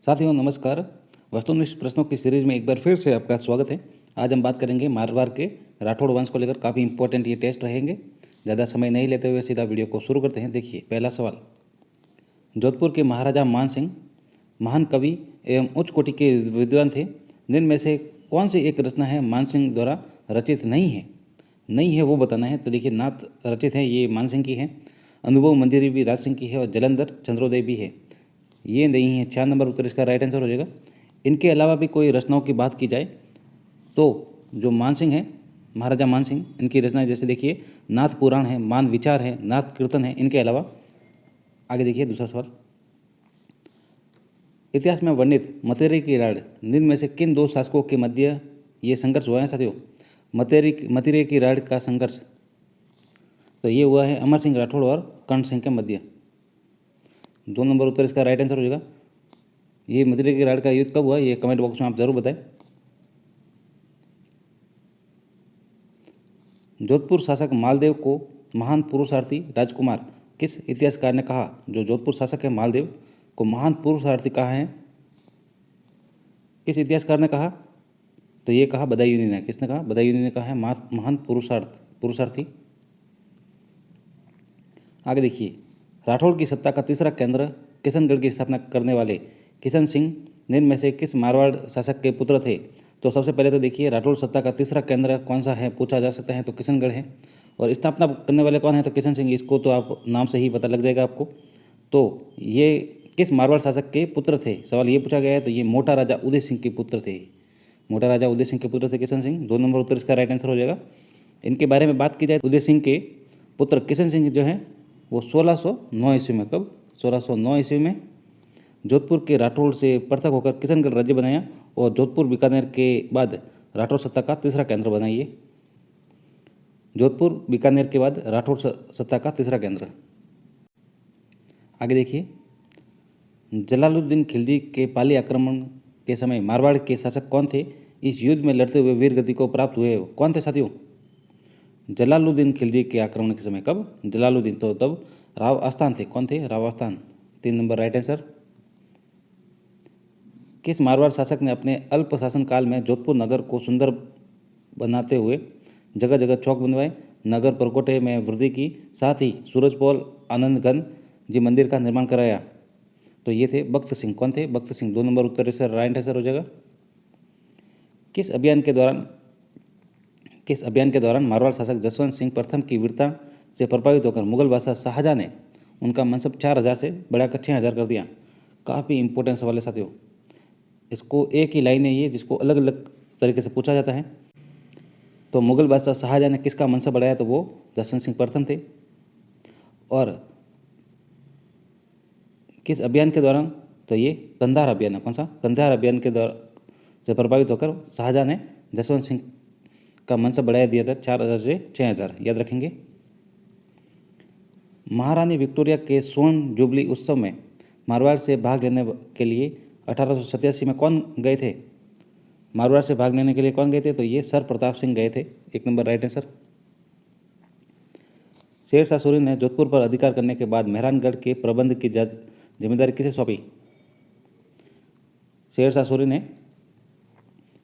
साथियों नमस्कार। वस्तुनिष्ठ प्रश्नों की सीरीज में एक बार फिर से आपका स्वागत है। आज हम बात करेंगे मारवाड़ के राठौड़ वंश को लेकर। काफ़ी इंपॉर्टेंट ये टेस्ट रहेंगे। ज़्यादा समय नहीं लेते हुए सीधा वीडियो को शुरू करते हैं। देखिए पहला सवाल, जोधपुर के महाराजा मान सिंह महान कवि एवं उच्च कोटि के विद्वान थे। निम्न में से कौन सी एक रचना है मान सिंह द्वारा रचित नहीं है वो बताना है। तो देखिए नाथ रचित है, ये मान सिंह की है। अनुभव मंजरी भी राज सिंह की है और जलंधर चंद्रोदय भी है, ये नहीं है। 4 नंबर उत्तर इसका राइट आंसर हो जाएगा। इनके अलावा भी कोई रचनाओं की बात की जाए तो जो मान सिंह है, महाराजा मान सिंह, इनकी रचनाएं जैसे देखिए नाथ पुराण है, मान विचार है, नाथ कीर्तन है। इनके अलावा आगे देखिए दूसरा सवाल, इतिहास में वर्णित मतेरी की राड़ निम्न में से किन दो शासकों के मध्य ये संघर्ष हुआ है साथियों? मतेरी की राड़ का संघर्ष तो ये हुआ है अमर सिंह राठौड़ और कर्ण सिंह के मध्य। 2 नंबर उत्तर इसका राइट आंसर हो जाएगा। ये मदिरे की राड़ का युद्ध कब हुआ, ये कमेंट बॉक्स में आप जरूर बताएं। जोधपुर शासक मालदेव को महान पुरुषार्थी राजकुमार किस इतिहासकार ने कहा? जो जोधपुर शासक है मालदेव को महान पुरुषार्थी कहा है, किस इतिहासकार ने कहा? तो ये कहा बदायूंनी ने। किसने कहा? बदायूंनी ने कहा है महान पुरुषार्थी। आगे देखिए, राठौड़ की सत्ता का तीसरा केंद्र किशनगढ़ की स्थापना करने वाले किशन सिंह निम्न में से किस मारवाड़ शासक के पुत्र थे? तो सबसे पहले तो देखिए राठौड़ सत्ता का तीसरा केंद्र कौन सा है पूछा जा सकता है, तो किशनगढ़ है। और स्थापना करने वाले कौन है? तो किशन सिंह। इसको तो आप नाम से ही पता लग जाएगा आपको। तो ये किस मारवाड़ शासक के पुत्र थे, सवाल ये पूछा गया है। तो ये मोटा राजा उदय सिंह के पुत्र थे। मोटा राजा उदय सिंह के पुत्र थे किशन सिंह। 2 नंबर उत्तर इसका राइट आंसर हो जाएगा। इनके बारे में बात की जाए, उदय सिंह के पुत्र किशन सिंह जो हैं वो 1609 ईस्वी में, कब? 1609 ईस्वी में जोधपुर के राठौड़ से पृथक होकर किशनगढ़ राज्य बनाया और जोधपुर बीकानेर के बाद राठौड़ सत्ता का तीसरा केंद्र बनाइए। जोधपुर बीकानेर के बाद राठौड़ सत्ता का तीसरा केंद्र। आगे देखिए, जलालुद्दीन खिलजी के पाली आक्रमण के समय मारवाड़ के शासक कौन थे? इस युद्ध में लड़ते हुए वीर गति को प्राप्त हुए कौन थे साथियों? जलालुद्दीन खिलजी के आक्रमण के समय, कब? जलालुद्दीन, तो तब राव आस्थान थे। कौन थे? राव आस्थान। 3 number right answer. किस मारवाड़ शासक ने अपने अल्प शासन काल में जोधपुर नगर को सुंदर बनाते हुए जगह जगह चौक बनवाए, नगर परकोटे में वृद्धि की, साथ ही सूरजपोल आनंदगन जी मंदिर का निर्माण कराया? तो ये थे बख्त सिंह। कौन थे? बख्त सिंह। 2 नंबर उत्तर इसका राइट आंसर हो जाएगा। किस अभियान के दौरान मारवाड़ शासक जसवंत सिंह प्रथम की वीरता से प्रभावित होकर मुगल बादशाह शाहजहां ने उनका मनसब 4000 से बढ़ाकर 6000 कर दिया? काफ़ी इंपॉर्टेंट सवाल है साथियों। इसको एक ही लाइन है ये, जिसको अलग अलग तरीके से पूछा जाता है। तो मुगल बादशाह शाहजहां ने किसका मनसब बढ़ाया? तो वो जसवंत सिंह प्रथम थे। और किस अभियान के दौरान? तो ये कंधार अभियान है। कौन सा? कंधार अभियान के दौरान से प्रभावित होकर शाहजहां ने जसवंत सिंह का मनसब बढ़ाया दिया था 4000 से 6000, याद रखेंगे। महारानी विक्टोरिया के स्वर्ण जुबली उत्सव में मारवाड़ से भाग लेने के लिए 1887 में कौन गए थे? मारवाड़ से भाग लेने के लिए कौन गए थे? तो ये सर प्रताप सिंह गए थे। 1 number right answer. Sher Shah Suri ने जोधपुर पर अधिकार करने के बाद मेहरानगढ़ के प्रबंध की जिम्मेदारी किसे सौंपी? शेरशाह सूरी ने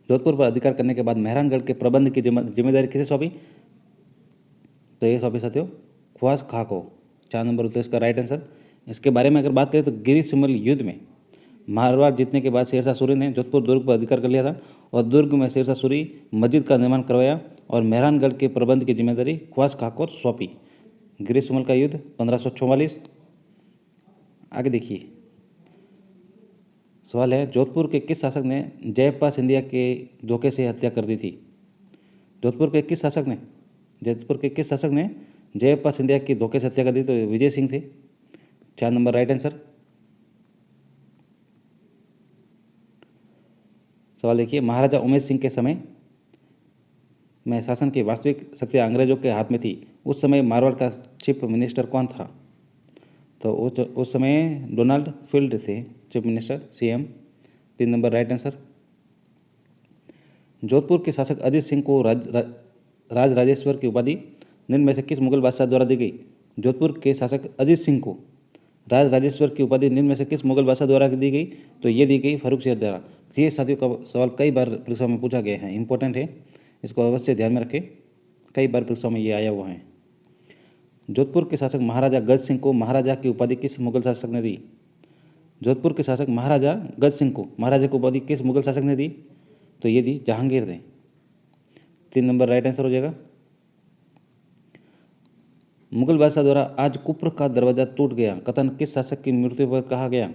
जोधपुर पर अधिकार करने के बाद मेहरानगढ़ के प्रबंध की जिम्मेदारी किसे सौंपी? तो ये सौंपी साथियों ख्वास खां को। 4 नंबर उत्तर इसका राइट आंसर। इसके बारे में अगर बात करें तो गिरी सुमल युद्ध में मारवाड़ जीतने के बाद शेरशाह सूरी ने जोधपुर दुर्ग पर अधिकार कर लिया था और दुर्ग में शेरशाह सूरी मस्जिद का निर्माण करवाया और मेहरानगढ़ के प्रबंध की जिम्मेदारी ख्वास खां को सौंपी। गिरी सुमल का युद्ध 1544। आगे देखिए, सवाल है, जोधपुर के किस शासक ने जयप्पा सिंधिया के धोखे से हत्या कर दी थी? जोधपुर के किस शासक ने जयप्पा सिंधिया की धोखे से हत्या कर दी? तो विजय सिंह थे। 4 नंबर राइट आंसर। सवाल देखिए, महाराजा उमेश सिंह के समय में शासन की वास्तविक शक्ति अंग्रेजों के हाथ में थी। उस समय मारवाड़ का चीफ मिनिस्टर कौन था? तो उस समय डोनाल्ड फील्ड थे chief minister, CM. 3 number right answer. Jodhpur के शासक अजीत सिंह को राजराजेश्वर की उपाधि निम्न में से किस मुगल बादशाह द्वारा दी गई? जोधपुर के शासक अजीत सिंह को राज राजेश्वर की उपाधि निम्न में से किस मुगल बादशाह द्वारा दी गई? तो ये दी गई फारूक शेर द्वारा। ये साथियों का सवाल कई बार परीक्षा में पूछा गया है, इंपॉर्टेंट है, इसको अवश्य ध्यान में रखें, कई बार परीक्षा में ये आया हुआ है। जोधपुर के शासक महाराजा गज सिंह को महाराजा की उपाधि किस मुगल शासक ने दी? जोधपुर के शासक महाराजा गज सिंह को महाराजा की उपाधि किस मुगल शासक ने दी? तो ये दी जहांगीर ने। 3 नंबर राइट आंसर हो जाएगा। मुगल बादशाह द्वारा आज कुप्र का दरवाजा टूट गया कथन किस शासक की मृत्यु पर कहा गया?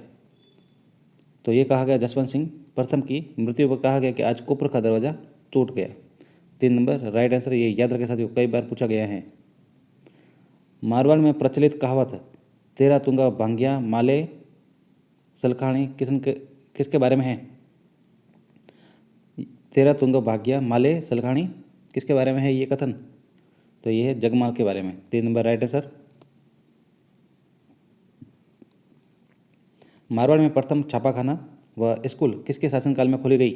तो ये कहा गया जसवंत सिंह प्रथम की मृत्यु पर कहा गया कि आज कुप्र का दरवाजा टूट गया। 3 नंबर राइट आंसर, ये याद रखें साथियों, कई बार पूछा गया है। मारवाड़ में प्रचलित कहावत तेरा तुंगा भांग्या माले सलखाणी किसके बारे में है? तेरा तुंगा भाग्या माले सलखाणी किसके बारे में है ये कथन? तो ये है जगमाल के बारे में। 3 नंबर राइट आंसर। मारवाड़ में प्रथम छापाखाना व स्कूल किसके शासनकाल में खोली गई?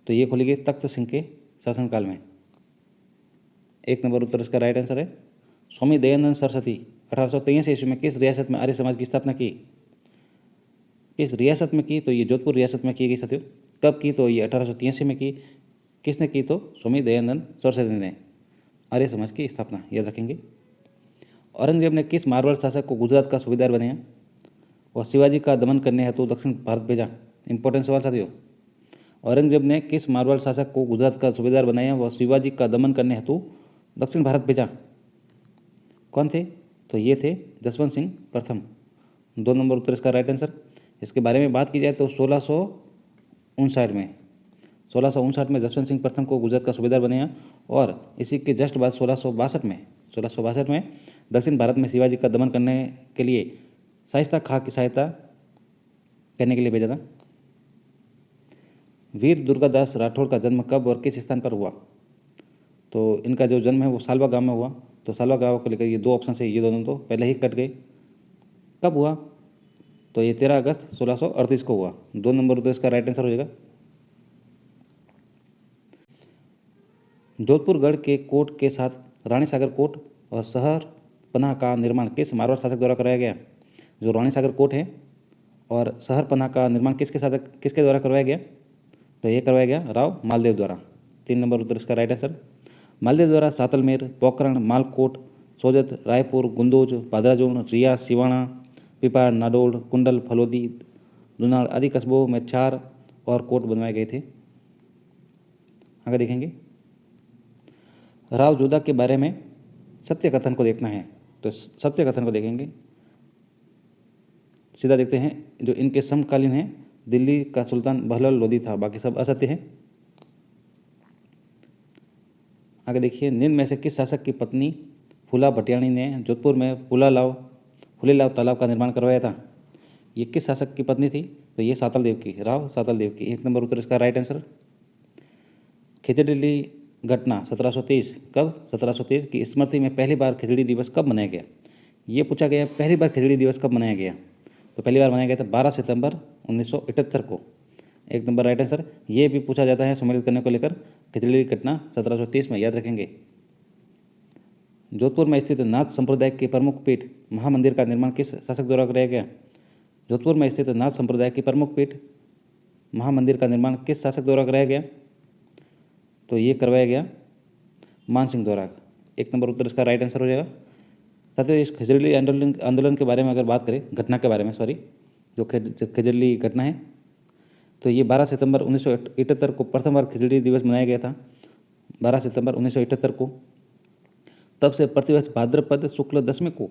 तो ये खोली गई तख्त सिंह के शासनकाल में। 1 नंबर उत्तर इसका राइट आंसर है। स्वामी दयानंद सरस्वती 1883 ईस्वी में किस रियासत में आर्य समाज की स्थापना की? किस रियासत में की? तो ये जोधपुर रियासत में की गई साथियों। कब की? तो ये 1883 में की। किसने की? तो स्वामी दयानंद सरस्वती ने आर्य समाज की स्थापना, याद रखेंगे। औरंगजेब ने किस मारवाड़ शासक को गुजरात का सूबेदार बनाया और शिवाजी का दमन करने हेतु दक्षिण भारत भेजा? इंपॉर्टेंट सवाल साथियों। औरंगजेब ने किस मारवाड़ शासक को गुजरात का सूबेदार बनाया व शिवाजी का दमन करने हेतु दक्षिण भारत भेजा? कौन थे? तो ये थे जसवंत सिंह प्रथम। 2 नंबर उत्तर इसका राइट आंसर। इसके बारे में बात की जाए तो 1659 में जसवंत सिंह प्रथम को गुजरात का सूबेदार बनाया और इसी के जस्ट बाद 1662 में दक्षिण भारत में शिवाजी का दमन करने के लिए शाइस्ता खां की सहायता करने के लिए भेजा था। वीर दुर्गादास राठौड़ का जन्म कब और किस स्थान पर हुआ? तो इनका जो जन्म है वो सालवा गांव में हुआ। तो सालवा गांव को लेकर ये 2 ऑप्शन है, ये दोनों तो पहले ही कट गए। कब हुआ? तो ये 13 अगस्त 1638 को हुआ। 2 नंबर तो इसका राइट आंसर हो जाएगा। जोधपुरगढ़ के कोट के साथ रानी सागर कोट और शहर पनाह का निर्माण किस मारवाड़ शासक द्वारा कराया गया? जो रानी सागर कोट है और शहर पनाह का निर्माण किसके द्वारा करवाया गया? तो ये करवाया गया राव मालदेव द्वारा। 3 नंबर उत्तर इसका राइट आंसर। मालदेव द्वारा सातलमेर, पोखरण, मालकोट, सोजत, रायपुर, गुंदोज, भादराजून, रिया, सिवाणा, पिपा, नाडोल, कुंडल, फलोदी, दुनाड़ आदि कस्बों में 4 और कोट बनवाए गए थे। आगे देखेंगे। राव जोधा के बारे में सत्य कथन को देखना है, तो सत्य कथन को देखेंगे। सीधा देखते हैं, जो इनके समकालीन हैं दिल्ली का सुल्तान बहलोल लोदी था, बाकी सब असत्य हैं। आगे देखिए, निम्न में से किस शासक की पत्नी फूला भटियाणी ने जोधपुर में फूलेलाव तालाब का निर्माण करवाया था? ये किस शासक की पत्नी थी? तो ये सातल देव की, राव सातल देव की। 1 नंबर उत्तर इसका राइट आंसर। खिचड़ी घटना 1723 कब? 1723 की स्मृति में पहली बार खिचड़ी दिवस कब मनाया गया? ये पूछा गया पहली बार खिचड़ी दिवस कब मनाया गया? तो पहली बार मनाया गया था 12 सितंबर 1978 को। 1 नंबर राइट आंसर। ये भी पूछा जाता है सम्मिलित करने को लेकर, खिचड़ी घटना 1730 में, याद रखेंगे। जोधपुर में स्थित नाथ संप्रदाय के प्रमुख पीठ महामंदिर का निर्माण किस शासक द्वारा कराया गया? जोधपुर में स्थित नाथ संप्रदाय की प्रमुख पीठ महामंदिर का निर्माण किस शासक द्वारा कराया गया? तो ये करवाया गया मान सिंह द्वारा। 1 नंबर उत्तर इसका राइट आंसर हो जाएगा। साथियों, इस खिजड़ी आंदोलन के बारे में अगर बात करें, घटना के बारे में, जो खिजड़ी घटना है, तो ये 12 सितंबर 1978 को प्रथम बार खिचड़ी दिवस मनाया गया था। 12 सितंबर 1978 को। तब से प्रतिवर्ष भाद्रपद शुक्ल दशमी को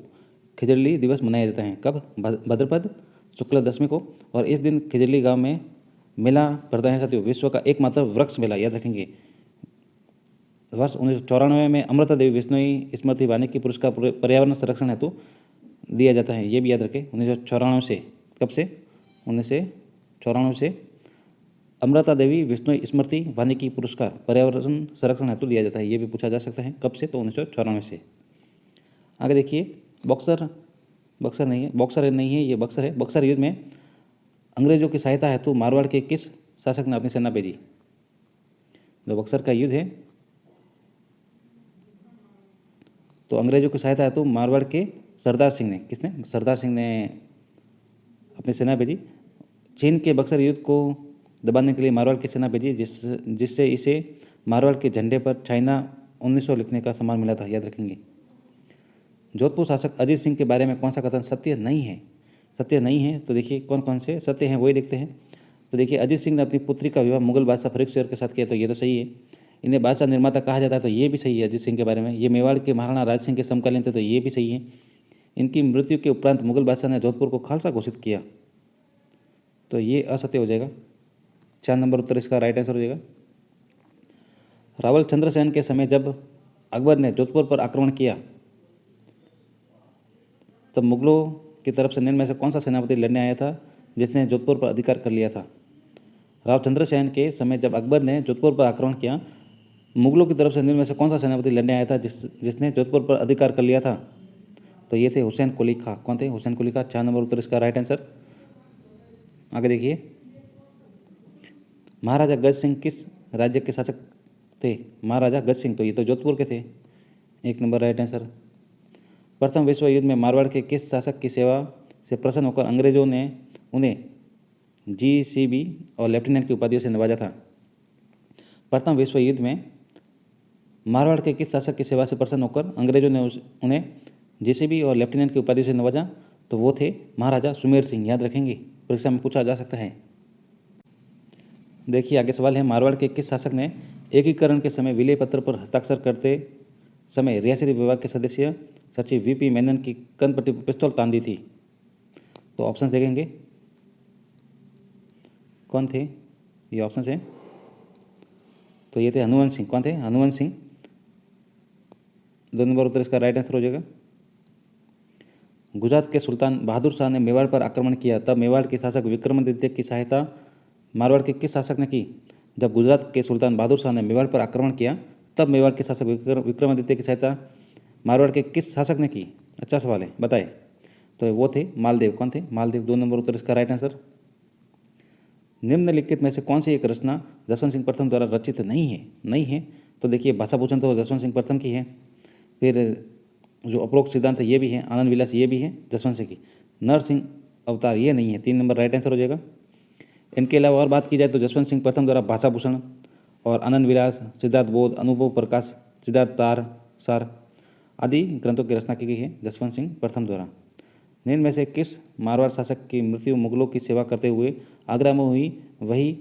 खिचड़ी दिवस मनाया जाता है। कब? भाद्रपद शुक्ल दशमी को। और इस दिन खिजड़ी गांव में मेला पड़ता है साथियों, विश्व का एकमात्र वृक्ष मेला, याद रखेंगे। वर्ष 1994 में अमृता देवी विश्नोई स्मृति वानिकी पुरस्कार पर्यावरण संरक्षण हेतु दिया जाता है, ये भी याद रखें। 1994 से, कब से? 1994 से अमृता देवी विश्नोई स्मृति वानिकी पुरस्कार पर्यावरण संरक्षण हेतु दिया जाता है, ये भी पूछा जा सकता है। कब से? तो 1994 से। आगे देखिए, बक्सर नहीं है, ये बक्सर है। बक्सर युद्ध में अंग्रेजों की सहायता हेतु मारवाड़ के किस शासक ने अपनी सेना भेजी? जो बक्सर का युद्ध है, तो अंग्रेजों की सहायता हेतु मारवाड़ के सरदार सिंह ने, किसने? सरदार सिंह ने अपनी सेना भेजी। चीन के बक्सर युद्ध को दबाने के लिए मारवाड़ की सेना भेजी, जिससे इसे मारवाड़ के झंडे पर चाइना 1900 लिखने का सम्मान मिला था, याद रखेंगे। जोधपुर शासक अजीत सिंह के बारे में कौन सा कथन सत्य नहीं है? सत्य नहीं है, तो देखिए कौन कौन से सत्य हैं वही देखते हैं। तो देखिए, अजीत सिंह ने अपनी पुत्री का विवाह मुगल बादशाह फरीक शेर के साथ किया, तो ये तो सही है। इन्हें बादशाह निर्माता कहा जाता है, तो ये भी सही है अजीत सिंह के बारे में। ये मेवाड़ के महाराणा राज सिंह के समकालीन थे, तो ये भी सही है। इनकी मृत्यु के उपरांत मुगल बादशाह ने जोधपुर को खालसा घोषित किया, तो ये असत्य हो जाएगा। 4 नंबर उत्तर इसका राइट आंसर हो जाएगा। रावल चंद्रसेन के समय जब अकबर ने जोधपुर पर आक्रमण किया, तब मुगलों की तरफ से निम्न में से कौन सा सेनापति लड़ने आया था जिसने जोधपुर पर अधिकार कर लिया था? राव चंद्रसेन के समय जब अकबर ने जोधपुर पर आक्रमण किया, मुगलों की तरफ से निम्न में से कौन सा सेनापति लड़ने आया था जिसने जोधपुर पर अधिकार कर लिया था? तो ये थे हुसैन कुली खां। कौन थे? हुसैन कुली खां। 4 नंबर उत्तर इसका राइट आंसर। आगे देखिए, महाराजा गज सिंह किस राज्य के शासक थे? महाराजा गज सिंह, तो ये तो जोधपुर के थे। 1 नंबर राइट आंसर। प्रथम विश्व युद्ध में मारवाड़ के किस शासक की सेवा से प्रसन्न होकर अंग्रेजों ने उन्हें GCB और लेफ्टिनेंट की उपाधियों से नवाजा था? प्रथम विश्व युद्ध में मारवाड़ के किस शासक की सेवा से प्रसन्न होकर अंग्रेजों ने उन्हें GCB और लेफ्टिनेंट की उपाधियों से नवाजा? तो वो थे महाराजा सुमेर सिंह, याद रखेंगे, परीक्षा में पूछा जा सकता है। देखिए आगे सवाल है, मारवाड़ के किस शासक ने एकीकरण के समय विलय पत्र पर हस्ताक्षर करते समय रियासती विभाग के सदस्य सचिव VP मेनन की कनपट्टी पर पिस्तौल तान दी थी? तो ऑप्शन देखेंगे, कौन थे ये ऑप्शन है? तो ये थे हनुवंत सिंह। कौन थे? हनुवंत सिंह। 2 नंबर उत्तर इसका राइट आंसर हो जाएगा। गुजरात के सुल्तान बहादुर शाह ने मेवाड़ पर आक्रमण किया, तब मेवाड़ के शासक विक्रमादित्य की सहायता मारवाड़ के किस शासक ने की? जब गुजरात के सुल्तान बहादुर शाह ने मेवाड़ पर आक्रमण किया, तब मेवाड़ के शासक विक्रमादित्य की सहायता मारवाड़ के किस शासक ने की? अच्छा सवाल है, बताए। तो वो थे मालदेव। कौन थे? मालदेव। 2 नंबर उत्तर इसका राइट आंसर। निम्नलिखित में से कौन सी एक रचना जसवंत सिंह प्रथम द्वारा रचित नहीं है? नहीं है, तो देखिए भाषा भूषण तो जसवंत सिंह प्रथम की है, फिर जो उपरोक्त सिद्धांत है ये भी है, आनंद विलास ये भी है जसवंत सिंह की। नरसिंह अवतार ये नहीं है। 3 नंबर राइट आंसर हो जाएगा। इनके अलावा और बात की जाए तो जसवंत सिंह प्रथम द्वारा भाषा भूषण और आनंद विलास, सिद्धार्थ बोध, अनुभव प्रकाश, सिद्धार्थ तार सार आदि ग्रंथों की रचना की गई है जसवंत सिंह प्रथम द्वारा। निम्न में से किस मारवाड़ शासक की मृत्यु मुगलों की सेवा करते हुए आगरा में हुई, वही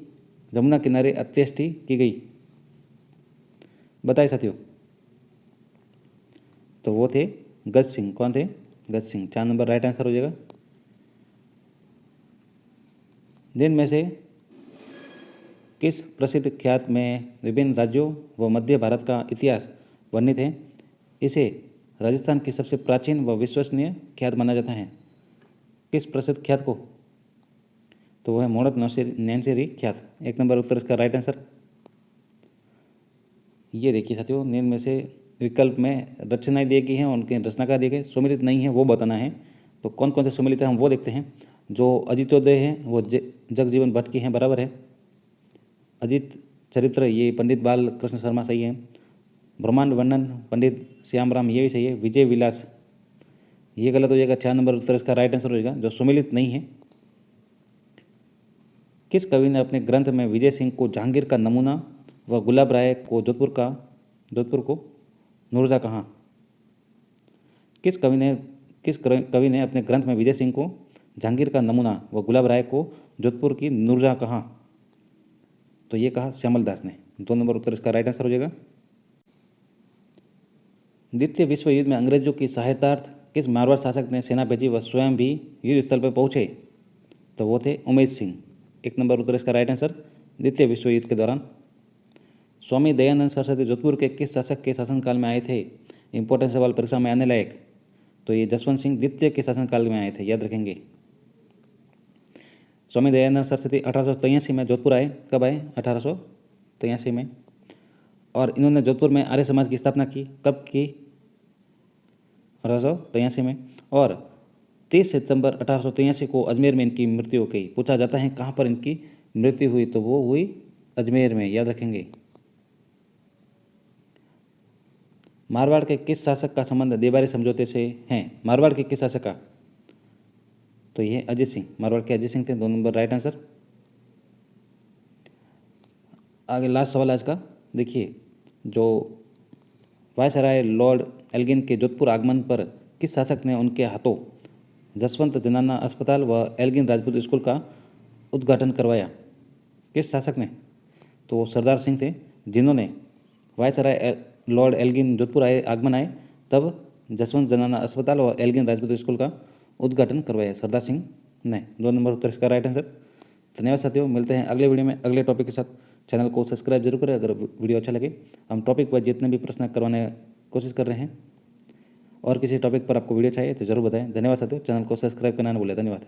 जमुना किनारे अंत्येष्टि की गई? बताइए साथियों। तो वो थे गज सिंह। कौन थे? गज सिंह। 4 नंबर राइट आंसर हो जाएगा। निम्न में से किस प्रसिद्ध ख्यात में विभिन्न राज्यों व मध्य भारत का इतिहास वर्णित है? इसे राजस्थान की सबसे प्राचीन व विश्वसनीय ख्यात माना जाता है। किस प्रसिद्ध ख्यात को? तो वह है मोड़क नैनसेरी ख्यात। 1 नंबर उत्तर इसका राइट आंसर। ये देखिए साथियों, निम्न में से विकल्प में रचनाएं दी गई हैं, उनके रचनाकार दिए गए, सुमिलित नहीं है वो बताना है। तो कौन कौन से सुमिलित है हम वो देखते हैं। जो अजितोदय है वो जगजीवन भट्ट की हैं, बराबर है। अजित चरित्र ये पंडित बाल कृष्ण शर्मा सही है। ब्रह्मांड वर्णन पंडित श्यामराम ये भी सही है। विजय विलास ये गलत हो जाएगा। 4 नंबर उत्तर इसका राइट आंसर हो जाएगा, जो सुमिलित नहीं है। किस कवि ने अपने ग्रंथ में विजय सिंह को जहांगीर का नमूना व गुलाब राय को जोधपुर को नूरजहाँ कहा? किस कवि ने अपने ग्रंथ में विजय सिंह को जहांगीर का नमूना व गुलाब राय को जोधपुर की नूरजहाँ कहा? तो ये कहा श्यामल दास ने। 2 नंबर उत्तर इसका राइट आंसर हो जाएगा। द्वितीय विश्व युद्ध में अंग्रेजों की सहायतार्थ किस मारवाड़ शासक ने सेना भेजी व स्वयं भी युद्ध स्थल पर पहुंचे? तो वो थे उमेश सिंह। 1 नंबर उत्तर इसका राइट आंसर। द्वितीय विश्व युद्ध के दौरान स्वामी दयानंद सरस्वती जोधपुर के किस शासक के शासनकाल में आए थे? इंपॉर्टेंट सवाल, परीक्षा में आने लायक। तो ये जसवंत सिंह द्वितीय के शासनकाल में आए थे, याद रखेंगे। स्वामी दयानंद सरस्वती 1883 में जोधपुर आए। कब आए? 1883 में। और इन्होंने जोधपुर में आर्य समाज की स्थापना की। कब की? 1883 में। और 30 सितंबर 1883 को अजमेर में इनकी मृत्यु हो गई। पूछा जाता है कहाँ पर इनकी मृत्यु हुई? तो वो हुई अजमेर में, याद रखेंगे। मारवाड़ के किस शासक का संबंध देबारी समझौते से है? मारवाड़ के किस शासक का? तो ये अजीत सिंह, मारवाड़ के अजीत सिंह थे। 2 नंबर राइट आंसर। आगे लास्ट सवाल आज का देखिए, जो वायसराय लॉर्ड एल्गिन के जोधपुर आगमन पर किस शासक ने उनके हाथों जसवंत जनाना अस्पताल व एल्गिन राजपूत स्कूल का उद्घाटन करवाया? किस शासक ने? तो वो सरदार सिंह थे, जिन्होंने वायसराय लॉर्ड एल्गिन जोधपुर आगमन आए तब जसवंत जनाना अस्पताल और एल्गिन राजपूत स्कूल का उद्घाटन करवाया सरदार सिंह ने। 2 नंबर उत्तर इसका राइट आंसर। धन्यवाद साथियों, मिलते हैं अगले वीडियो में अगले टॉपिक के साथ। चैनल को सब्सक्राइब जरूर करें अगर वीडियो अच्छा लगे। हम टॉपिक पर जितने भी प्रश्न करवाने की कोशिश कर रहे हैं, और किसी टॉपिक पर आपको वीडियो चाहिए तो जरूर बताएं। धन्यवाद साथियों, चैनल को सब्सक्राइब करना न भूलें। धन्यवाद।